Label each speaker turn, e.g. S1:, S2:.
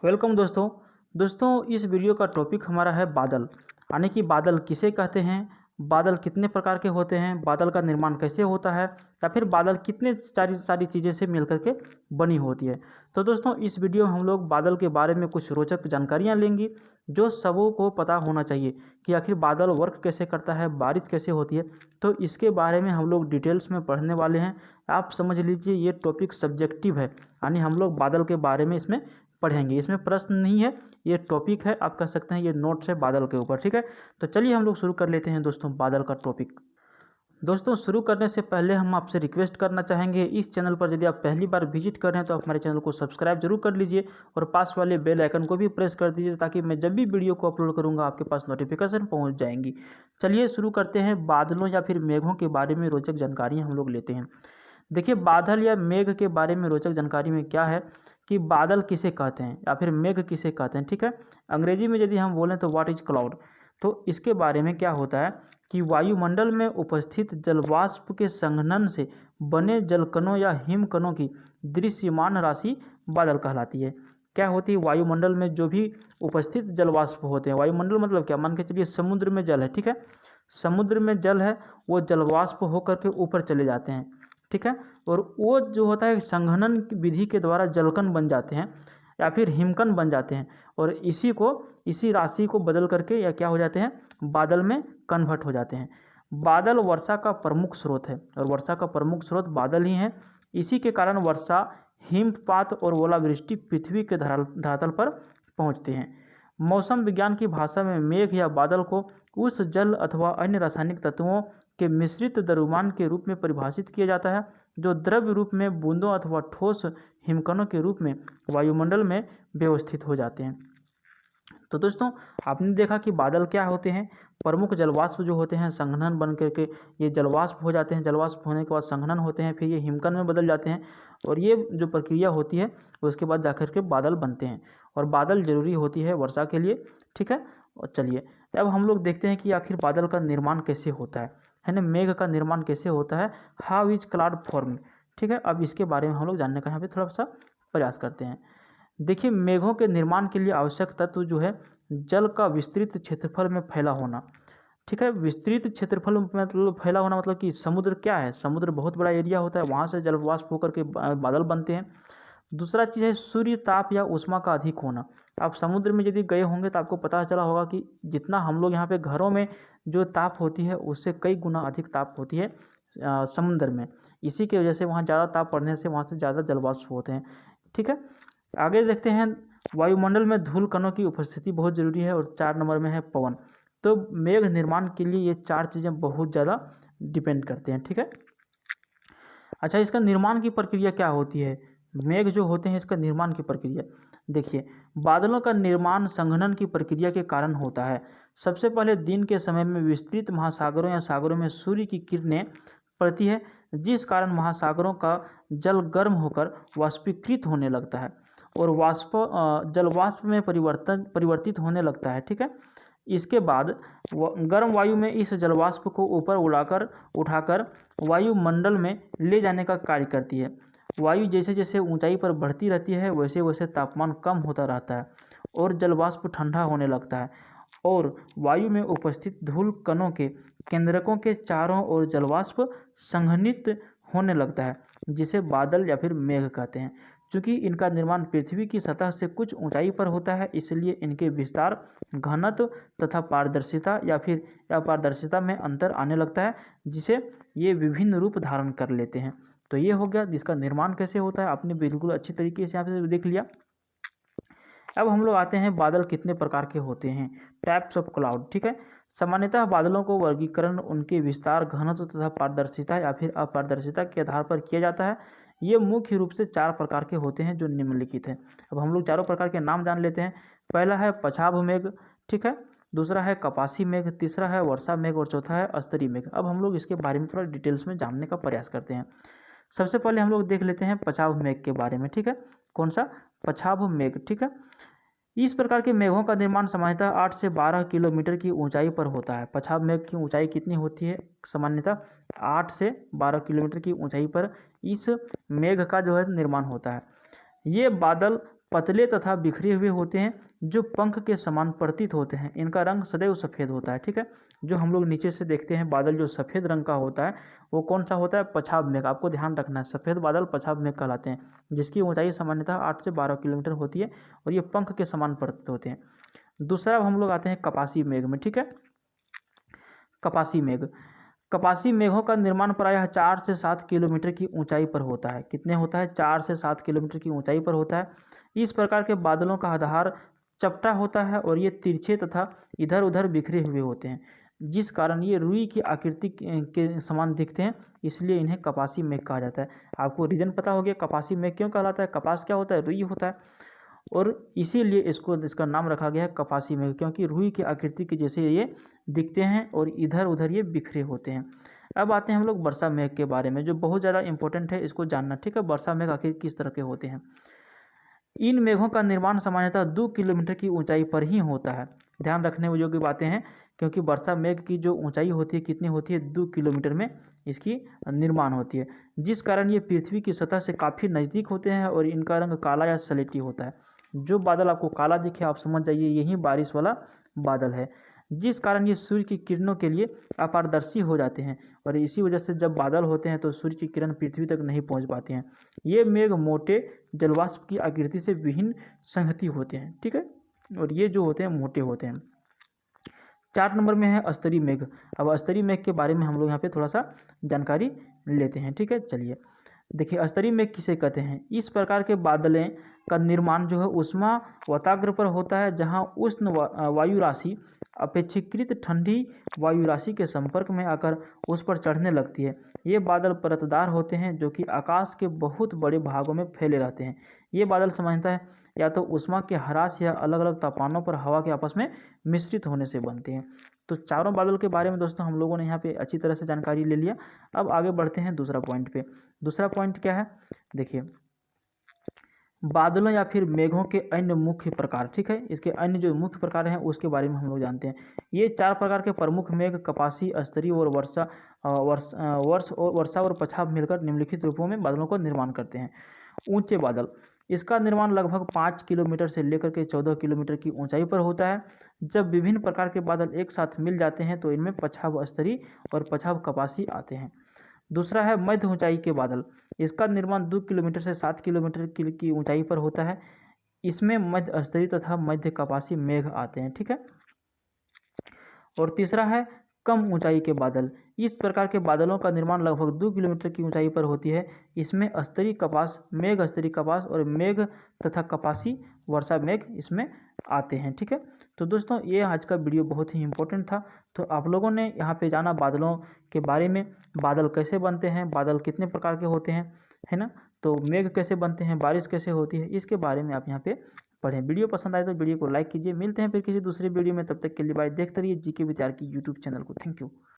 S1: Welcome दोस्तों। इस video का टॉपिक हमारा है बादल, यानी कि बादल किसे कहते हैं, बादल कितने प्रकार के होते हैं, बादल का निर्माण कैसे होता है, या फिर बादल कितने सारी चीज़ें से मिलकर के बनी होती है। तो दोस्तों इस वीडियो में हम लोग बादल के बारे में कुछ रोचक जानकारियाँ लेंगे जो सबों को पता होना चाहिए कि आखिर बादल वर्क कैसे करता है, बारिश कैसे होती है। तो इसके बारे में हम लोग डिटेल्स में पढ़ने वाले हैं। आप समझ लीजिए ये टॉपिक सब्जेक्टिव है, यानी हम लोग बादल के बारे में इसमें पढ़ेंगे। इसमें प्रश्न नहीं है, ये टॉपिक है, आप कह सकते हैं ये नोट्स है बादल के ऊपर। ठीक है, तो चलिए हम लोग शुरू कर लेते हैं दोस्तों बादल का टॉपिक। दोस्तों शुरू करने से पहले हम आपसे रिक्वेस्ट करना चाहेंगे, इस चैनल पर यदि आप पहली बार विजिट कर रहे हैं तो आप हमारे चैनल को सब्सक्राइब जरूर कर लीजिए और पास वाले बेल आइकन को भी प्रेस कर दीजिए ताकि मैं जब भी वीडियो को अपलोड करूंगा आपके पास नोटिफिकेशन पहुंच जाएंगी। चलिए शुरू करते हैं। बादलों या फिर मेघों के बारे में रोचक जानकारियाँ हम लोग लेते हैं। देखिए बादल या मेघ के बारे में रोचक जानकारी में क्या है कि बादल किसे कहते हैं या फिर मेघ किसे कहते हैं। ठीक है, अंग्रेजी में यदि हम बोलें तो व्हाट इज क्लाउड। तो इसके बारे में क्या होता है कि वायुमंडल में उपस्थित जलवाष्प के संघनन से बने जलकणों या हिमकणों की दृश्यमान राशि बादल कहलाती है। क्या होती है, वायुमंडल में जो भी उपस्थित जलवाष्प होते हैं, वायुमंडल मतलब क्या, मान के चलिए समुद्र में जल है। ठीक है, समुद्र में जल है, वो जलवाष्प होकर के ऊपर चले जाते हैं। ठीक है, और वो जो होता है संघनन विधि के द्वारा जलकण बन जाते हैं या फिर हिमकण बन जाते हैं, और इसी राशि को बदल करके या क्या हो जाते हैं, बादल में कन्वर्ट हो जाते हैं। बादल वर्षा का प्रमुख स्रोत है और वर्षा का प्रमुख स्रोत बादल ही है। इसी के कारण वर्षा, हिमपात और ओलावृष्टि पृथ्वी के धरातल पर पहुंचते हैं। मौसम विज्ञान की भाषा में मेघ या बादल को उस जल अथवा अन्य रासायनिक तत्वों के मिश्रित द्रव्यमान के रूप में परिभाषित किया जाता है जो द्रव्य रूप में बूंदों अथवा ठोस हिमकणों के रूप में वायुमंडल में व्यवस्थित हो जाते हैं। तो दोस्तों आपने देखा कि बादल क्या होते हैं, प्रमुख जलवाष्प जो होते हैं संघनन बन करके ये जलवाष्प हो जाते हैं, जलवाष्प होने के बाद संघनन होते हैं, फिर ये हिमकण में बदल जाते हैं, और ये जो प्रक्रिया होती है उसके बाद जाकर के बादल बनते हैं, और बादल जरूरी होती है वर्षा के लिए। ठीक है, और चलिए अब हम लोग देखते हैं कि आखिर बादल का निर्माण कैसे होता है ना, मेघ का निर्माण कैसे होता है, हाउ इज क्लाउड फॉर्म। ठीक है, अब इसके बारे में हम लोग जानने का यहाँ पे थोड़ा सा प्रयास करते हैं। देखिए मेघों के निर्माण के लिए आवश्यक तत्व जो है जल का विस्तृत क्षेत्रफल में फैला होना। ठीक है, विस्तृत क्षेत्रफल में मतलब फैला होना मतलब कि समुद्र क्या है, समुद्र बहुत बड़ा एरिया होता है, वहाँ से जलवाष्प होकर के बादल बनते हैं। दूसरा चीज़ है सूर्य ताप या ऊष्मा का अधिक होना। आप समुद्र में यदि गए होंगे तो आपको पता चला होगा कि जितना हम लोग यहाँ पे घरों में जो ताप होती है उससे कई गुना अधिक ताप होती है समुद्र में। इसी की वजह से वहाँ ज़्यादा ताप पड़ने से वहाँ से ज़्यादा जलवाष्प होते हैं। ठीक है, आगे देखते हैं। वायुमंडल में धूल कणों की उपस्थिति बहुत जरूरी है, और 4 नंबर में है पवन। तो मेघ निर्माण के लिए ये 4 चीज़ें बहुत ज़्यादा डिपेंड करते हैं। ठीक है, अच्छा इसका निर्माण की प्रक्रिया क्या होती है, मेघ जो होते हैं इसका निर्माण की प्रक्रिया देखिए। बादलों का निर्माण संघनन की प्रक्रिया के कारण होता है। सबसे पहले दिन के समय में विस्तृत महासागरों या सागरों में सूर्य की किरणें पड़ती है, जिस कारण महासागरों का जल गर्म होकर वाष्पीकृत होने लगता है और जलवाष्प में परिवर्तित होने लगता है। ठीक है, इसके बाद गर्म वायु में इस जलवाष्प को ऊपर उठाकर वायुमंडल में ले जाने का कार्य करती है। वायु जैसे जैसे ऊंचाई पर बढ़ती रहती है वैसे वैसे तापमान कम होता रहता है और जलवाष्प ठंडा होने लगता है, और वायु में उपस्थित धूल कणों के केंद्रकों के चारों ओर जलवाष्प संघनित होने लगता है, जिसे बादल या फिर मेघ कहते हैं। चूँकि इनका निर्माण पृथ्वी की सतह से कुछ ऊंचाई पर होता है, इसलिए इनके विस्तार, घनत्व तथा पारदर्शिता या फिर अपारदर्शिता में अंतर आने लगता है, जिसे ये विभिन्न रूप धारण कर लेते हैं। तो ये हो गया जिसका निर्माण कैसे होता है, आपने बिल्कुल अच्छी तरीके से यहाँ पे देख लिया। अब हम लोग आते हैं बादल कितने प्रकार के होते हैं, टाइप्स ऑफ क्लाउड। ठीक है, सामान्यतः बादलों को वर्गीकरण उनके विस्तार, घनत्व तथा पारदर्शिता या फिर अपारदर्शिता के आधार पर किया जाता है। ये मुख्य रूप से 4 प्रकार के होते हैं जो निम्नलिखित हैं। अब हम लोग चारों प्रकार के नाम जान लेते हैं। पहला है पछाभ मेघ, ठीक है, दूसरा है कपासी मेघ, तीसरा है वर्षा मेघ और चौथा है स्तरी मेघ। अब हम लोग इसके बारे में थोड़ा डिटेल्स में जानने का प्रयास करते हैं। सबसे पहले हम लोग देख लेते हैं पछाभ मेघ के बारे में। ठीक है, कौन सा, पछाभ मेघ। ठीक है, इस प्रकार के मेघों का निर्माण सामान्यतः 8 से 12 किलोमीटर की ऊंचाई पर होता है। पछाभ मेघ की ऊंचाई कितनी होती है, सामान्यतः 8 से 12 किलोमीटर की ऊंचाई पर इस मेघ का जो है निर्माण होता है। ये बादल पतले तथा बिखरे हुए होते हैं जो पंख के समान प्रतीत होते हैं। इनका रंग सदैव सफ़ेद होता है। ठीक है, जो हम लोग नीचे से देखते हैं बादल जो सफ़ेद रंग का होता है वो कौन सा होता है? पछाब मेघ। आपको ध्यान रखना है, सफ़ेद बादल पछाब मेघ कहलाते हैं, जिसकी ऊंचाई सामान्यतः 8 से 12 किलोमीटर होती है और ये पंख के समान प्रतीत होते हैं। दूसरा हम लोग आते हैं कपासी मेघ में। ठीक है, कपासी मेघ। कपासी मेघों का निर्माण प्रायः 4 से 7 किलोमीटर की ऊंचाई पर होता है। कितने होता है? 4 से 7 किलोमीटर की ऊंचाई पर होता है। इस प्रकार के बादलों का आधार चपटा होता है और ये तिरछे तथा इधर उधर बिखरे हुए होते हैं, जिस कारण ये रुई की आकृति के समान दिखते हैं, इसलिए इन्हें कपासी मेघ कहा जाता है। आपको रीजन पता हो गया कपासी मेघ क्यों कहलाता है? कपास क्या होता है? रुई होता है, और इसीलिए इसका नाम रखा गया है कपासी मेघ, क्योंकि रुई की आकृति के जैसे ये दिखते हैं और इधर उधर ये बिखरे होते हैं। अब आते हैं हम लोग वर्षा मेघ के बारे में, जो बहुत ज़्यादा इंपॉर्टेंट है इसको जानना। ठीक है, वर्षा मेघ आखिर किस तरह के होते हैं? इन मेघों का निर्माण सामान्यतः 2 किलोमीटर की ऊंचाई पर ही होता है। ध्यान रखने योग्य बातें हैं, क्योंकि वर्षा मेघ की जो ऊंचाई होती है कितनी होती है? 2 किलोमीटर में इसकी निर्माण होती है, जिस कारण ये पृथ्वी की सतह से काफ़ी नज़दीक होते हैं और इनका रंग काला या सलेटी होता है। जो बादल आपको काला दिखे आप समझ जाइए यही बारिश वाला बादल है, जिस कारण ये सूर्य की किरणों के लिए अपारदर्शी हो जाते हैं और इसी वजह से जब बादल होते हैं तो सूर्य की किरण पृथ्वी तक नहीं पहुंच पाती हैं। ये मेघ मोटे जलवाष्प की आकृति से विभिन्न संहति होते हैं। ठीक है, और ये जो होते हैं मोटे होते हैं। 4 नंबर में है अस्तरी मेघ। अब अस्तरी मेघ के बारे में हम लोग यहाँ पे थोड़ा सा जानकारी लेते हैं। ठीक है, चलिए देखिए अस्तरी मेघ किसे कहते हैं? इस प्रकार के बादलें का निर्माण जो है उष्मा वाताग्र पर होता है, जहाँ उष्ण वायु राशि अपेक्षाकृत ठंडी वायु राशि के संपर्क में आकर उस पर चढ़ने लगती है। ये बादल परतदार होते हैं जो कि आकाश के बहुत बड़े भागों में फैले रहते हैं। ये बादल सामान्यतः या तो उष्मा के ह्रास या अलग अलग तापमानों पर हवा के आपस में मिश्रित होने से बनते हैं। तो चारों बादल के बारे में दोस्तों हम लोगों ने यहाँ पे अच्छी तरह से जानकारी ले लिया। अब आगे बढ़ते हैं दूसरा पॉइंट पे। दूसरा पॉइंट क्या है? देखिए बादलों या फिर मेघों के अन्य मुख्य प्रकार। ठीक है, इसके अन्य जो मुख्य प्रकार हैं उसके बारे में हम लोग जानते हैं। ये 4 प्रकार के प्रमुख मेघ कपासी, अस्तरी और वर्षा और पछाब मिलकर निम्नलिखित रूपों में बादलों का निर्माण करते हैं। ऊंचे बादल, इसका निर्माण लगभग 5 किलोमीटर से लेकर के 14 किलोमीटर की ऊंचाई पर होता है। जब विभिन्न प्रकार के बादल एक साथ मिल जाते हैं तो इनमें पछाब अस्तरी और पछाब कपासी आते हैं। दूसरा है मध्य ऊंचाई के बादल। इसका निर्माण 2 किलोमीटर से 7 किलोमीटर की ऊंचाई पर होता है। इसमें मध्य अस्तरी तथा मध्य कपासी मेघ आते हैं। ठीक है, और तीसरा है कम ऊंचाई के बादल। इस प्रकार के बादलों का निर्माण लगभग 2 किलोमीटर की ऊंचाई पर होती है। इसमें अस्तरी कपास, मेघ अस्तरी कपास और मेघ तथा कपासी वर्षा मेघ इसमें आते हैं। ठीक है, तो दोस्तों ये आज का वीडियो बहुत ही इंपॉर्टेंट था। तो आप लोगों ने यहाँ पे जाना बादलों के बारे में, बादल कैसे बनते हैं, बादल कितने प्रकार के होते हैं, है ना, तो मेघ कैसे बनते हैं, बारिश कैसे होती है, इसके बारे में आप यहाँ पे पढ़ें। वीडियो पसंद आए तो वीडियो को लाइक कीजिए। मिलते हैं फिर किसी दूसरे वीडियो में, तब तक के लिए बाय। देखते रहिए जीके विचार की यूट्यूब चैनल को। Thank you.